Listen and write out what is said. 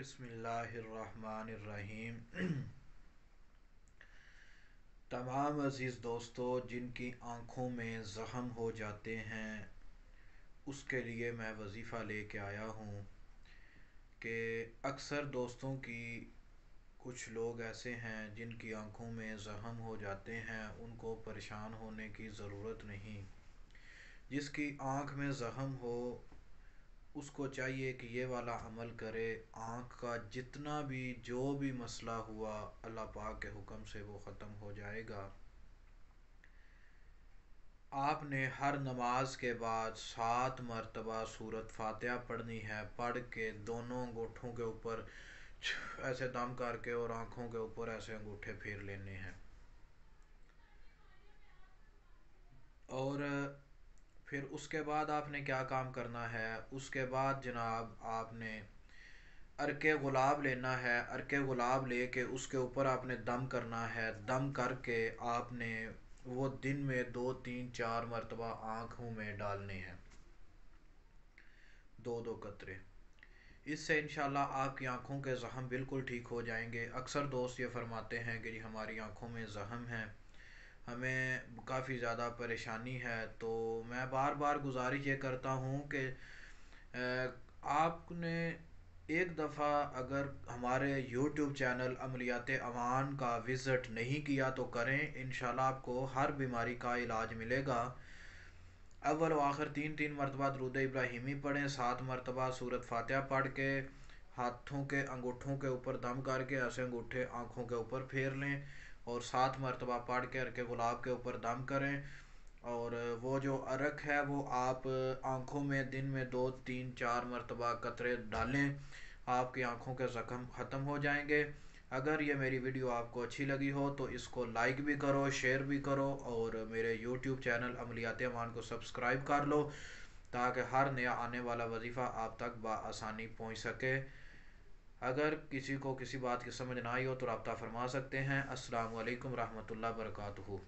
بسم اللہ الرحمن الرحیم۔ تمام عزیز دوستو جن کی آنکھوں میں زخم ہو جاتے ہیں اس کے لیے میں وظیفہ لے کے آیا ہوں کہ اکثر دوستوں کی کچھ لوگ ایسے ہیں جن کی آنکھوں میں زخم ہو جاتے ہیں، ان کو پریشان ہونے کی ضرورت نہیں۔ جس کی آنکھ میں زخم ہو اس کو چاہیے کہ یہ والا عمل کرے، آنکھ کا جتنا بھی جو بھی مسئلہ ہوا اللہ پاک کے حکم سے وہ ختم ہو جائے گا۔ آپ نے ہر نماز کے بعد 7 مرتبہ سورۃ فاتحہ پڑھنی ہے، پڑھ کے دونوں انگوٹھوں کے اوپر ایسے دم کر کے اور آنکھوں کے اوپر ایسے انگوٹھے پھیر لینے ہیں، اور پھر اس کے بعد آپ نے کیا کام کرنا ہے؟ اس کے بعد جناب آپ نے عرق گلاب لینا ہے، عرق گلاب لے کے اس کے اوپر آپ نے دم کرنا ہے، دم کر کے آپ نے وہ دن میں 2 3 4 مرتبہ آنکھوں میں ڈالنے ہیں، 2 قطرے۔ اس سے انشاءاللہ آپ کی آنکھوں کے زخم بالکل ٹھیک ہو جائیں گے۔ اکثر دوست یہ فرماتے ہیں کہ جی ہماری آنکھوں میں زخم ہے، ہمیں کافی زیادہ پریشانی ہے، تو میں بار بار گزارش یہ کرتا ہوں کہ آپ نے ایک دفعہ اگر ہمارے یوٹیوب چینل عملیات امان کا وزٹ نہیں کیا تو کریں، انشاءاللہ آپ کو ہر بیماری کا علاج ملے گا۔ اول و آخر 3 مرتبہ درود ابراہیمی پڑھیں، 7 مرتبہ سورۃ فاتحہ پڑھ کے ہاتھوں کے انگوٹھوں کے اوپر دم کر کے ایسے انگوٹھے آنکھوں کے اوپر پھیر لیں، اور 7 مرتبہ پڑھ کے عرق گلاب کے اوپر دم کریں، اور وہ جو عرق ہے وہ آپ آنکھوں میں دن میں 2 3 4 مرتبہ قطرے ڈالیں، آپ کی آنکھوں کے زخم ختم ہو جائیں گے۔ اگر یہ میری ویڈیو آپ کو اچھی لگی ہو تو اس کو لائک بھی کرو، شیئر بھی کرو، اور میرے یوٹیوب چینل عملیات امان کو سبسکرائب کر لو تاکہ ہر نیا آنے والا وظیفہ آپ تک بآسانی پہنچ سکے۔ اگر کسی کو کسی بات کی سمجھ نہ آئی ہو تو رابطہ فرما سکتے ہیں۔ السلام علیکم ورحمۃ اللہ وبرکاتہ۔